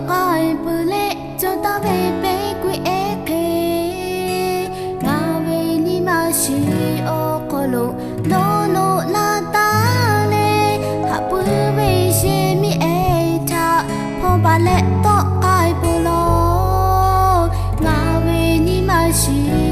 ai bự lệ cho ta về bé quê kề ngà về ni mà si ô cô lô nô nô la ta lệ hạ bự về si mi tha phong ba lệ to ai bự lô ngà về ni mà si no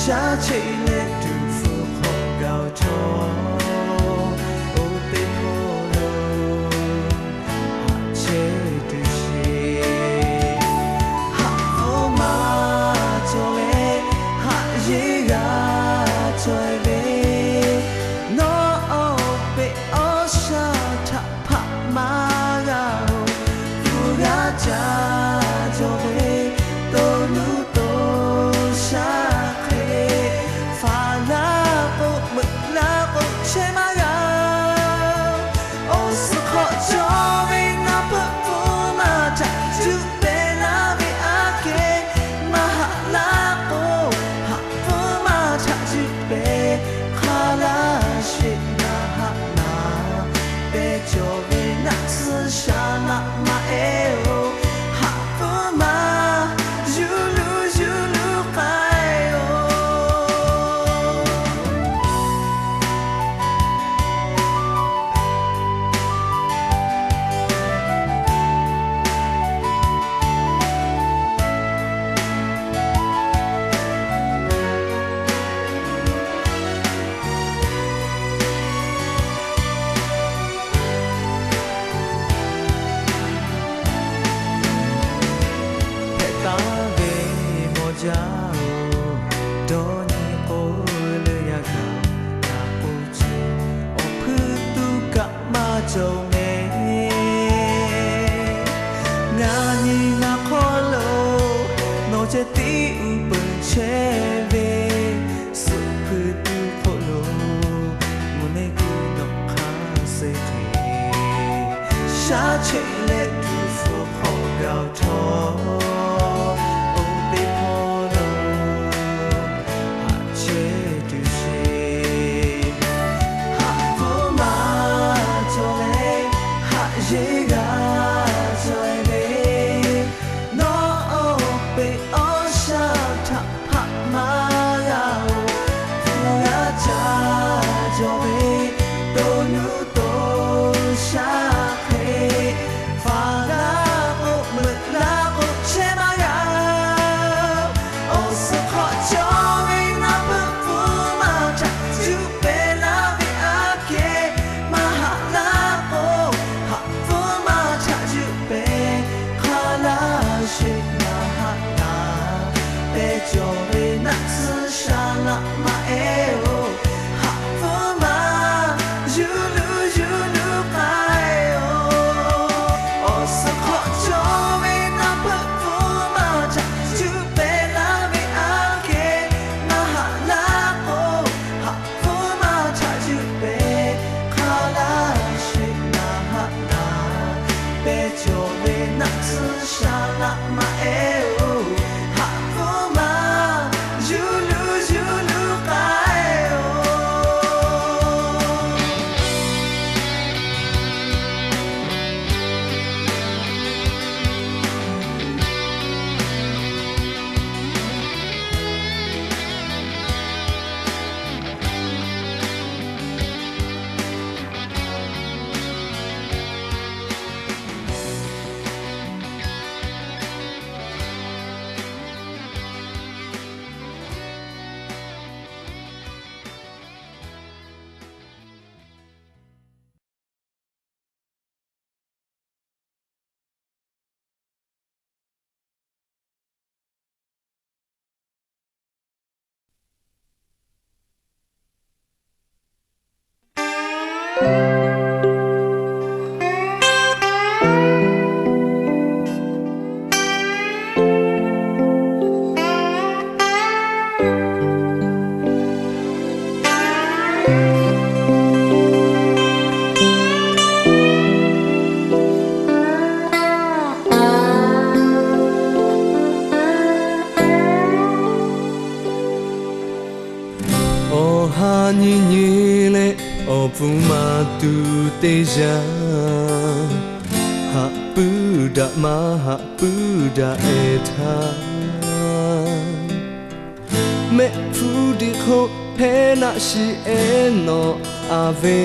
下起来祝福好高头，哦对我喽，哈切对些，哈不嘛做嘞，哈也呀做嘞，那被我杀他怕嘛呀，不要家做嘞，都路都下。下起来祝福好高头，哦对破喽，哈切对些，哈不嘛做嘞，哈也呀做嘞，那被我杀他怕嘛呀，不要家做嘞，都路都下。Ha Buddha Maha Buddha Eta Me Fudi Ko Pena Shi Eno Ave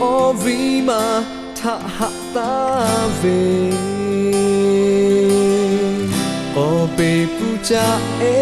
Ovima Tahata Ve O ပေပူကြအေ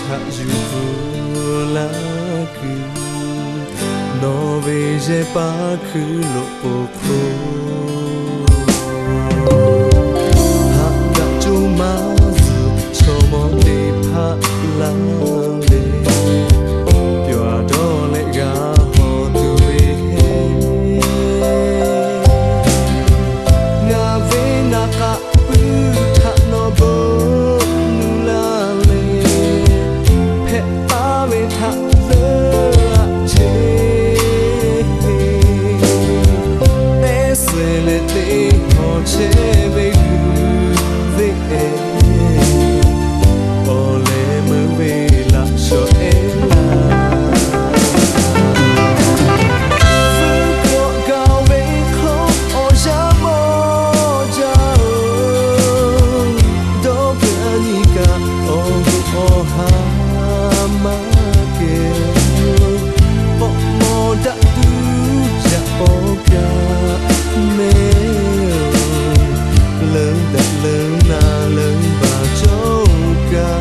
ထယူဘူးလာကူနော်ဝေရဲ့ပါခုလို့ပို့ဖို့ဟာကကြုံမစုချောမတေဖလာလေပြောတော့လေကဟောသူငါဝေနာကပူထနောဘနူလာလေဖက်ပါဝေထလေချေle te hoche begu ve ole me ve la so ela fu ko ga ve ko o ja mo ja do pani ka o ha ma ke o mo da tu ja o ga me lớn đặt lớn na lớn và châu ca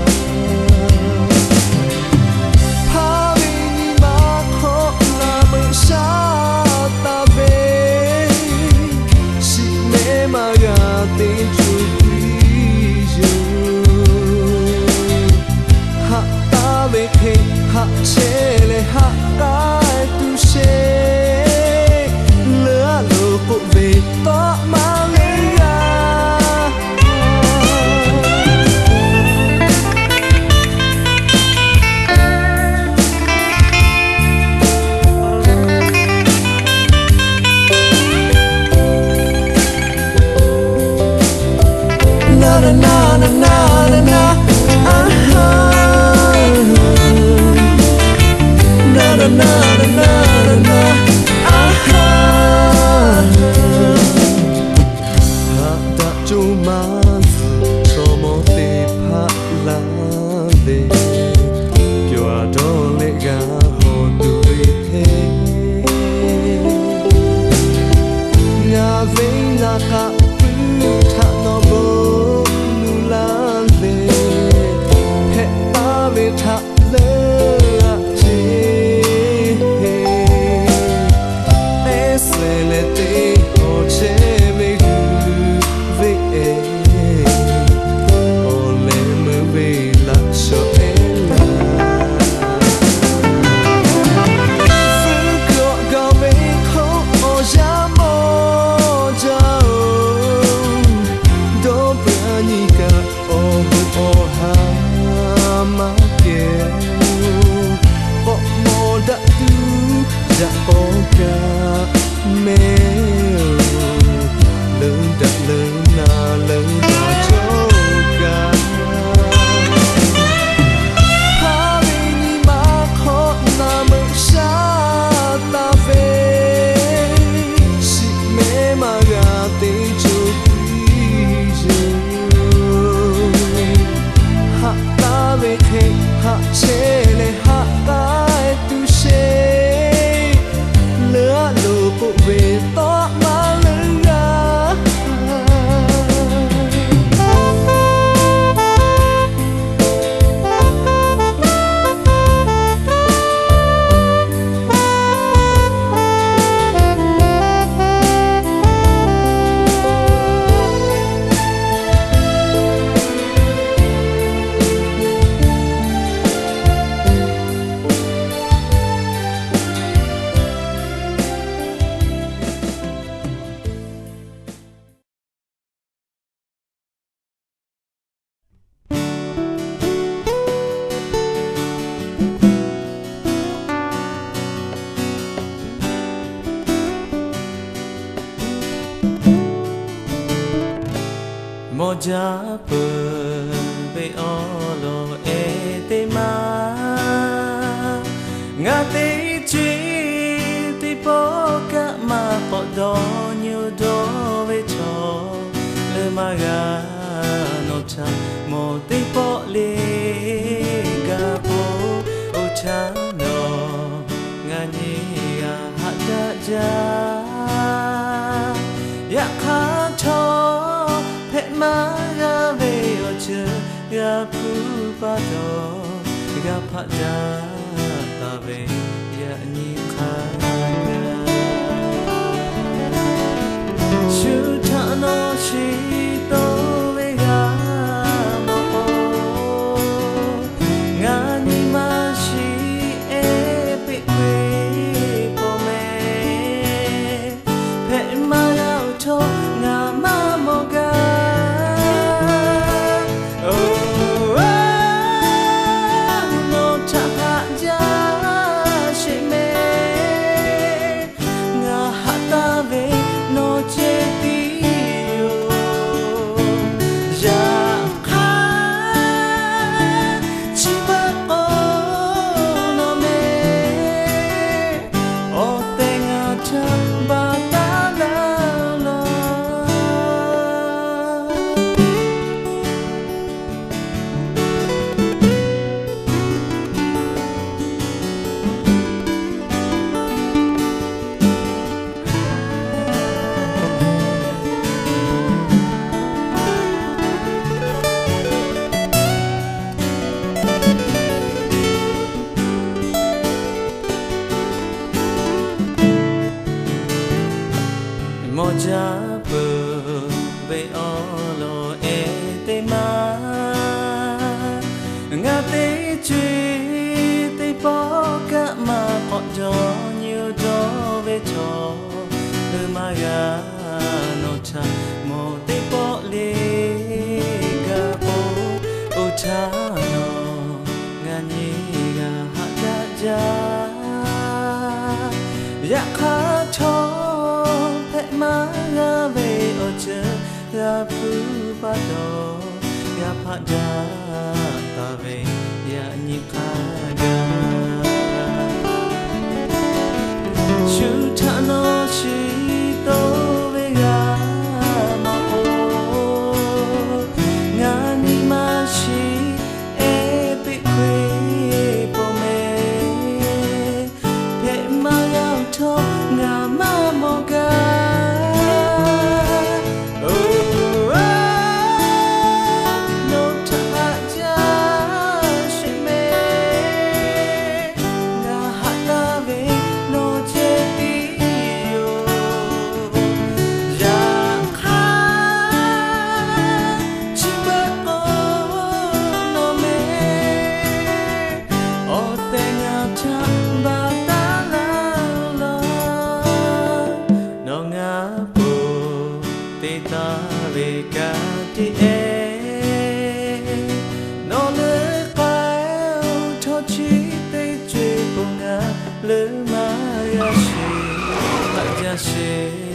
pha vì mà khó là mình xa ta về si mê mà gà tê chu quý dù hạ ta về khi hạ chế lệ hạ cái tu xe lửa lửa bộ về to mà lấy ra na na na na na na na na na na na na chu ma so mo te pha la de kyo do le ga ho tu ve he nga ve na ka pu tha no bo nu la le he pa ve tha le che e se le te ho che ve ole me ve la so ela fu ko ga ve ko o ja mo ja do pani ka o ha ma ke o mo da tu ja o ka me lớn đặt lớn na lớn và châu ca ha vì mà khó na mơ xa ta về si mê mà gà tê chu quý dù hạ ta về khi hạ chế lệ hạ cái tu xe lửa lửa bộ về to mà lớn ra moja pe be olo e te ma nga te chi ti po ka ma po do nyu do ve cho le ma ga no cha mo te po le ga po o cha no nga ni ya ha da ja ya kha tho ma ga ve o che ga pu pa do ga pha da ta ve ya ni kha shu tha no shi to ve ga mo nga ni ma shi e pe kwe po me phe ma lao tho nga ma mo ga Moja pu be olo e te ma nga te chui te po ka ma po jo nyu do ve cho le ma ga no cha mo te po le ga po o cha no nga ni ga ha da ja ya kha cho ma ga ve o che ga pu pa do ga pha da ta ve ya ni kha ga shu tha no shi to ve ga ma o nga ni ma shi e pe kwe po me phe ma ga tho nga ma mo ga ta ve ka ti e no le pa tho chi te chue po nga le ma ya shi